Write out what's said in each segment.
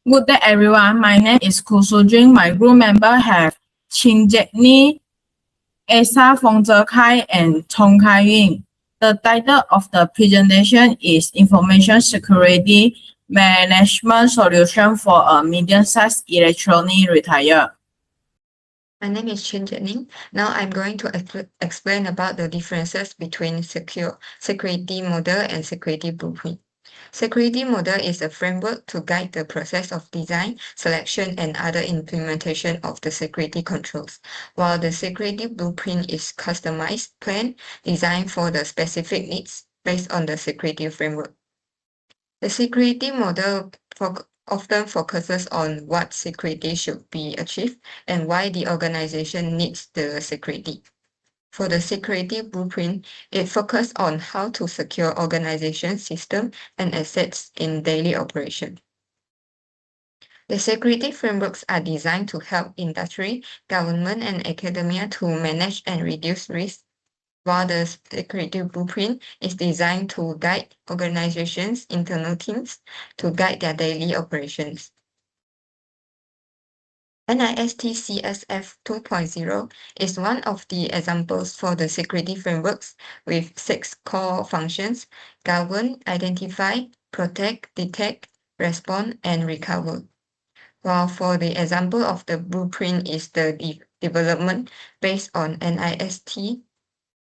Good day, everyone. My name is Khoo Soo-jin. My group member have Chin Jae-ni, Asa Fong-Zhe-Kai, and Chong Kai-Ying. The title of the presentation is Information Security Management Solution for a Medium-Sized Electronic Retailer. My name is Chin Jae-ni. Now I'm going to explain about the differences between security model and security blueprint. Security model is a framework to guide the process of design, selection, and other implementation of the security controls, while the security blueprint is customized plan designed for the specific needs based on the security framework. The security model often focuses on what security should be achieved and why the organization needs the security. For the security blueprint, it focuses on how to secure organization system and assets in daily operation. The security frameworks are designed to help industry, government, and academia to manage and reduce risk, while the security blueprint is designed to guide organizations' internal teams to guide their daily operations. NIST CSF 2.0 is one of the examples for the security frameworks with 6 core functions: govern, identify, protect, detect, respond, and recover. While for the example of the blueprint is the development based on NIST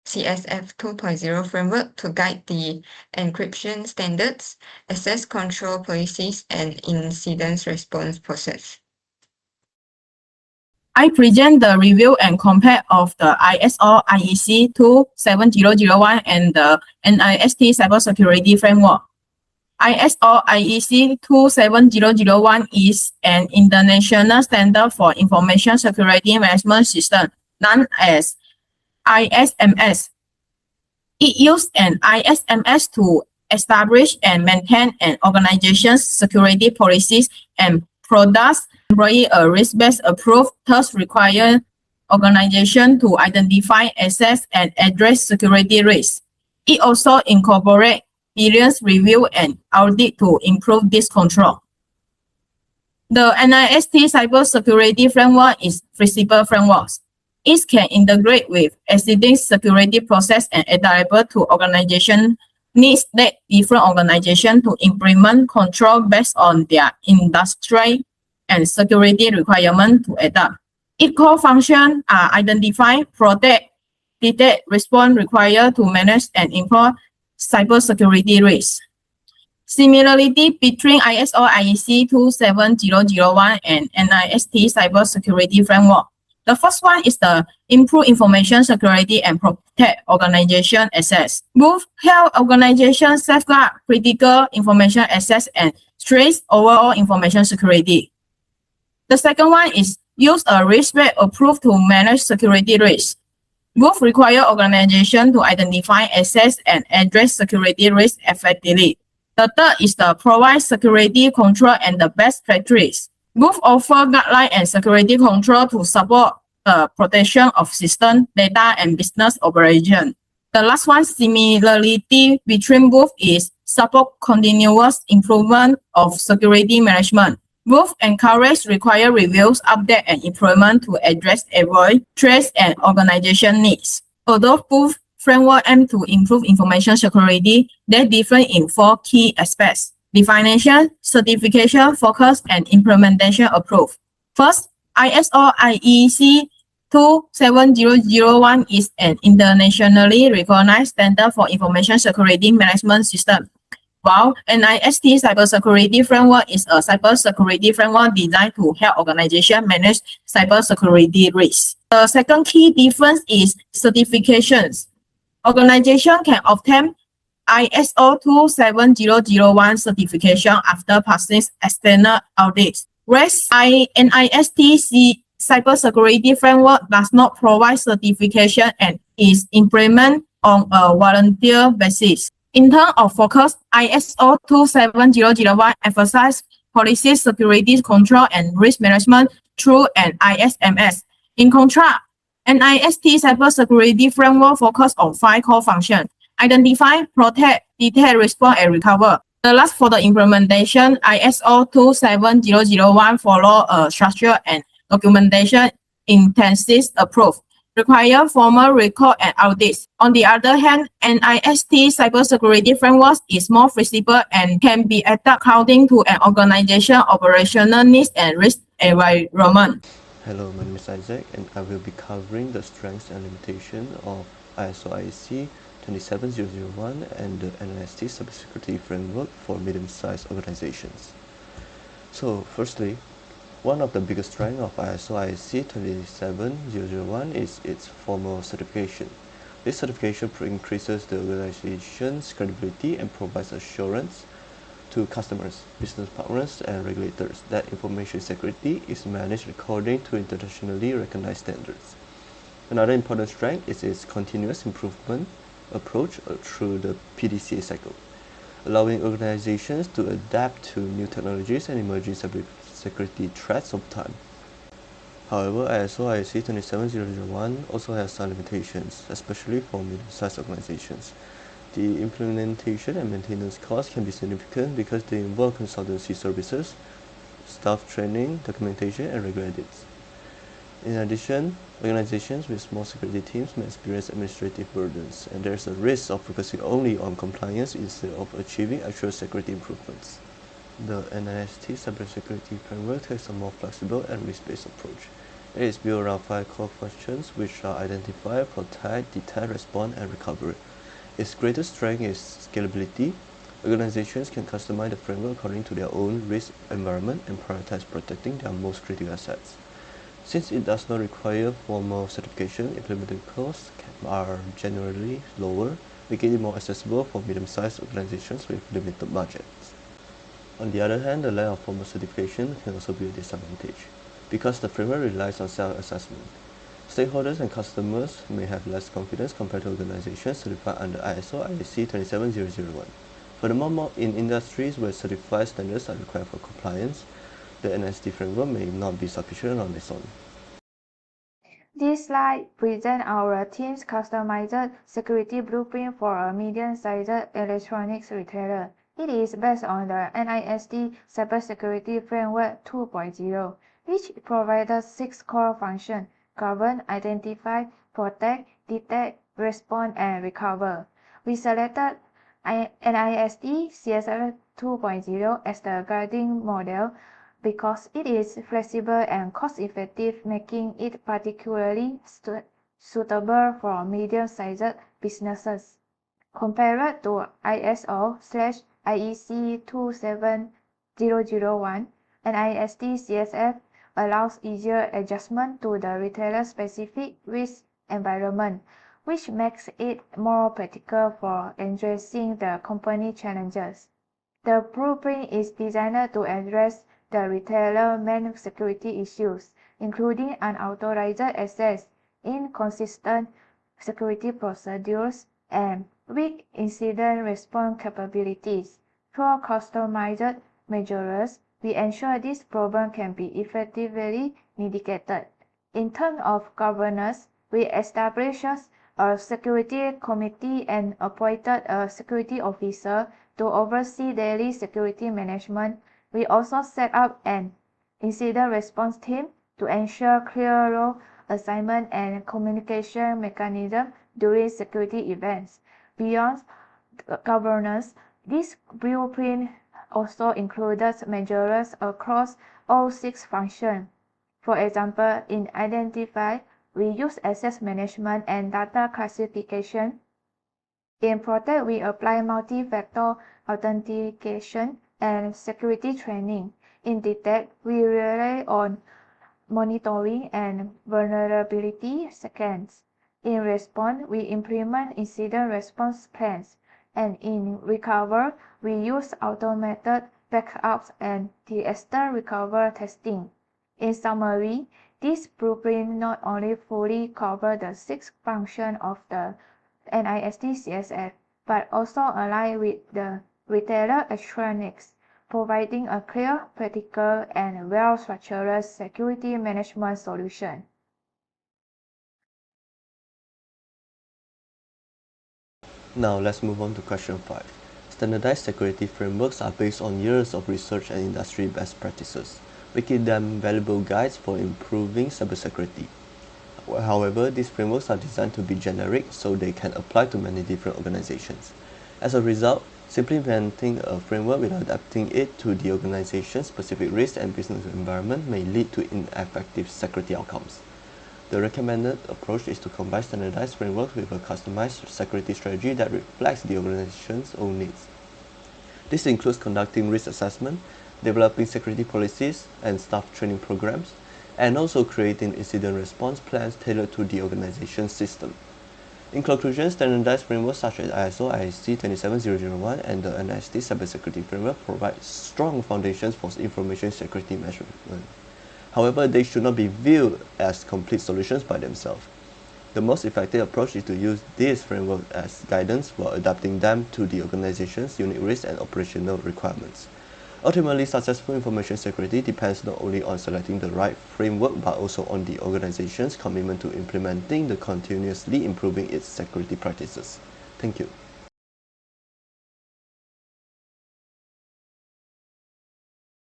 CSF 2.0 framework to guide the encryption standards, access control policies, and incident response process. I present the review and compare of the ISO IEC 27001 and the NIST Cybersecurity Framework. ISO IEC 27001 is an international standard for information security management system, known as ISMS. It uses an ISMS to establish and maintain an organization's security policies and products. Employ a risk-based approach, thus require organization to identify, assess, and address security risks. It also incorporates periodic review and audit to improve this control. The NIST Cybersecurity Framework is flexible framework. It can integrate with existing security process and adaptable to organization needs that different organizations to implement control based on their industry and security requirements to adapt. Its core functions are identify, protect, detect, respond, required to manage and import cybersecurity risks. Similarity between ISO IEC 27001 and NIST Cybersecurity Framework. The first one is the improve information security and protect organization access. Both help organizations safeguard critical information access and stress overall information security. The second one is use a risk-based approach to manage security risks. Both require organizations to identify, assess, and address security risks effectively. The third is the provide security control and the best practice. Both offer guidelines and security control to support the protection of system, data, and business operation. The last one, similarity between both is support continuous improvement of security management. Both encourage require reviews, update, and improvement to address avoid threats and organization needs. Although both frameworks aim to improve information security, they differ in 4 key aspects: definition, certification, focus, and implementation approach. First, ISO IEC 27001 is an internationally recognized standard for information security management system, while NIST Cybersecurity Framework is a cybersecurity framework designed to help organizations manage cybersecurity risks. The second key difference is certifications. Organizations can obtain ISO 27001 certification after passing external audits, whereas NIST Cybersecurity Framework does not provide certification and is implemented on a volunteer basis. In terms of focus, ISO 27001 emphasizes policy security control and risk management through an ISMS. In contrast, NIST Cybersecurity Framework focuses on 5 core functions: identify, protect, detect, respond, and recover. The last for the implementation, ISO 27001 follow a structure and documentation intensive approach, require formal record and audits. On the other hand, NIST cybersecurity framework is more flexible and can be adapted according to an organization operational needs and risk environment. Hello, my name is Isaac, and I will be covering the strengths and limitations of ISO IEC 27001 and the NIST cybersecurity framework for medium-sized organizations. So, firstly, one of the biggest strengths of ISO IEC 27001 is its formal certification. This certification increases the organization's credibility and provides assurance to customers, business partners, and regulators that information security is managed according to internationally recognized standards. Another important strength is its continuous improvement approach through the PDCA cycle, allowing organizations to adapt to new technologies and emerging cybersecurity threats over time. However, ISO IEC 27001 also has some limitations, especially for medium-sized organizations. The implementation and maintenance costs can be significant because they involve consultancy services, staff training, documentation, and regular audits. In addition, organizations with small security teams may experience administrative burdens, and there is a risk of focusing only on compliance instead of achieving actual security improvements. The NIST cybersecurity framework takes a more flexible and risk-based approach. It is built around 5 core functions, which are identify, protect, detect, respond, and recover. Its greatest strength is scalability. Organizations can customize the framework according to their own risk environment and prioritize protecting their most critical assets. Since it does not require formal certification, implementation costs are generally lower, making it more accessible for medium-sized organizations with limited budgets. On the other hand, the lack of formal certification can also be a disadvantage, because the framework relies on self-assessment. Stakeholders and customers may have less confidence compared to organizations certified under ISO IEC 27001. Furthermore, in industries where certified standards are required for compliance, the NIST framework may not be sufficient on its own. This slide presents our team's customized security blueprint for a medium-sized electronics retailer. It is based on the NIST Cybersecurity Framework 2.0, which provides 6 core functions: govern, identify, protect, detect, respond, and recover. We selected NIST CSF 2.0 as the guiding model because it is flexible and cost-effective, making it particularly suitable for medium-sized businesses. Compared to ISO/IEC 27001, NIST CSF allows easier adjustment to the retailer-specific risk environment, which makes it more practical for addressing the company challenges. The blueprint is designed to address the retailer's main security issues, including unauthorized access, inconsistent security procedures, and weak incident response capabilities. Through customized measures, we ensure this problem can be effectively mitigated. In terms of governance, we established a security committee and appointed a security officer to oversee daily security management. We also set up an incident response team to ensure clear role assignment and communication mechanism during security events. Beyond governance, this blueprint also includes measures across all 6 functions. For example, in Identify, we use access management and data classification. In Protect, we apply multi-factor authentication and security training. In Detect, we rely on monitoring and vulnerability scans. In Respond, we implement incident response plans. And in Recover, we use automated backups and disaster recovery testing. In summary, this blueprint not only fully covers the 6 functions of the NIST CSF, but also aligns with the retailer electronics, providing a clear, practical, and well-structured security management solution. Now let's move on to question 5. Standardized security frameworks are based on years of research and industry best practices, making them valuable guides for improving cybersecurity. However, these frameworks are designed to be generic so they can apply to many different organizations. As a result, simply implementing a framework without adapting it to the organization's specific risk and business environment may lead to ineffective security outcomes. The recommended approach is to combine standardized frameworks with a customized security strategy that reflects the organization's own needs. This includes conducting risk assessment, developing security policies and staff training programs, and also creating incident response plans tailored to the organization's system. In conclusion, standardized frameworks such as ISO IEC 27001 and the NIST Cybersecurity Framework provide strong foundations for information security measurement. However, they should not be viewed as complete solutions by themselves. The most effective approach is to use these frameworks as guidance while adapting them to the organization's unique risks and operational requirements. Ultimately, successful information security depends not only on selecting the right framework but also on the organization's commitment to implementing the continuously improving its security practices. Thank you.